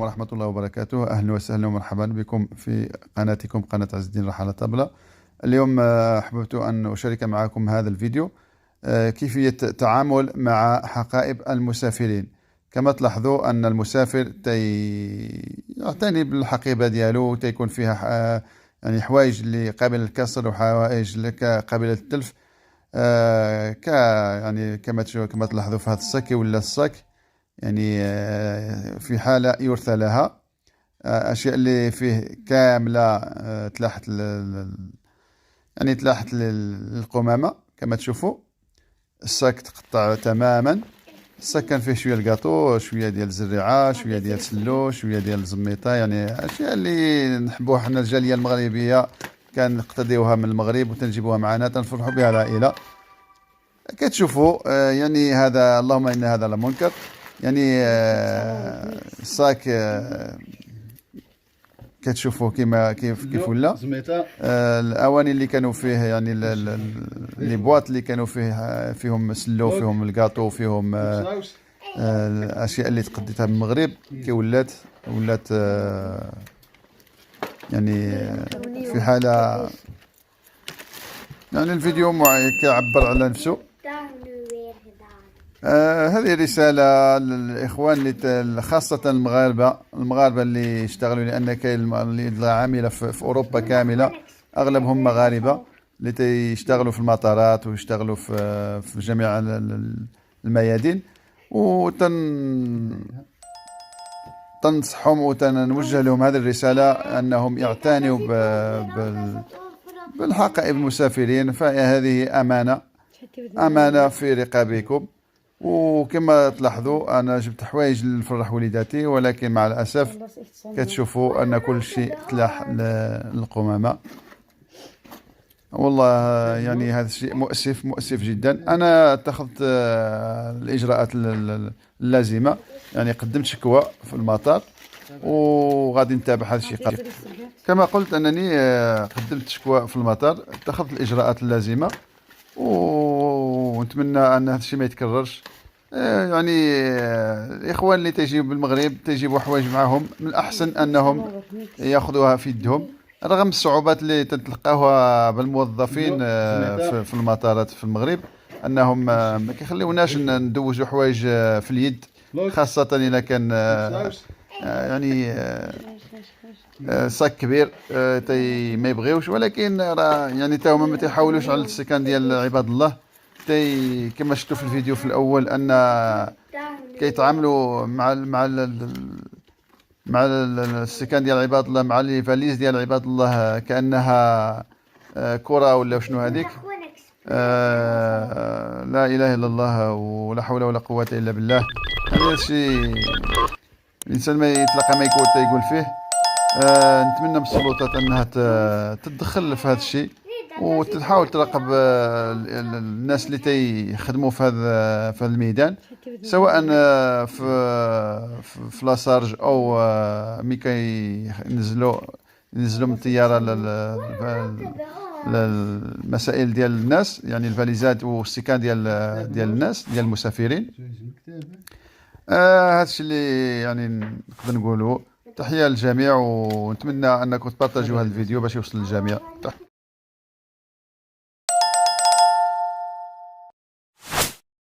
ورحمة الله وبركاته. أهلا وسهلا ومرحبا بكم في قناتكم قناة عز الدين رحالة طبلة. اليوم أحببت أن أشارك معكم هذا الفيديو، كيفية التعامل مع حقائب المسافرين. كما تلاحظوا أن المسافر يعتني بالحقيبة ديالو، تيكون فيها يعني حوايج اللي قابلة للكسر وحوايج اللي قابلة للتلف. يعني كما تلاحظوا في هذا الصك ولا الصك، يعني في حالة يرثى لها أشياء اللي فيه كاملة تلاحت يعني تلاحت للقمامة. كما تشوفوا الصك تقطع تماما. الصك كان فيه شوية الكاطو، شوية ديال الزريعة، شوية ديال السلو، شوية ديال الزميطة، يعني أشياء اللي نحبوها حنا الجالية المغربية، كان نقتديوها من المغرب وتنجيبوها معنا تنفرحوا بها العائلة. كتشوفوا يعني هذا اللهم إن هذا لمنكر، يعني الصاك كتشوفوا كيف ولا الاواني اللي كانوا فيه، يعني لي بواط اللي كانوا فيهم سلو، فيهم الكاطو، فيهم الاشياء اللي تقديتها من المغرب، كي ولات يعني في حاله، يعني الفيديو كيعبر على نفسه. هذه رسالة للإخوان اللي خاصة المغاربة اللي يشتغلوا، لأن كاين العاملة في أوروبا كاملة أغلبهم مغاربة اللي تيشتغلوا في المطارات ويشتغلوا في جميع الميادين. تنصحهم وتنوجه لهم هذه الرسالة أنهم يعتنوا بالحقائب المسافرين، فهذه أمانة في رقابكم. وكما تلاحظوا أنا جبت حوايج لنفرح وليداتي، ولكن مع الأسف كتشوفوا أن كل شيء تلاح للقمامة. والله يعني هذا الشيء مؤسف جدا. أنا اتخذت الإجراءات اللازمة، يعني قدمت شكوى في المطار وغادي نتابع هذا الشيء. كما قلت أنني قدمت شكوى في المطار، اتخذت الإجراءات اللازمة، ونتمنى ان هذا الشيء ما يتكررش. يعني الاخوان اللي تيجيو بالمغرب تيجيبوا حوايج معهم، من الاحسن انهم ياخذوها في يدهم، رغم الصعوبات اللي تلقاوها بالموظفين في المطارات في المغرب، انهم ما كيخليوناش ندوزوا حوايج في اليد، خاصه اذا كان يعني صاك كبير ما يبغيوش. ولكن راه يعني تا هما ما تيحاولوش على السكان ديال عباد الله. كما شفتوا في الفيديو في الاول ان كيتعاملوا مع السكان ديال عباد الله، مع لي فاليز ديال عباد الله، كانها كره ولا شنو هذيك. لا اله الا الله ولا حول ولا قوه الا بالله. هذا الشيء الانسان ما يتلقى ما يقول فيه. نتمنى من السلطات انها تتدخل في هذا الشيء، وتحاول تراقب الناس اللي تيخدموا في هذا الميدان، سواء في لاسارج او مي كينزلوا من الطياره للمسائل ديال الناس، يعني الفاليزات والسكان ديال الناس ديال المسافرين. هذا الشيء اللي يعني نقدر نقوله. تحية للجميع، ونتمنى انكم تبارطاجيو هذا الفيديو باش يوصل للجميع.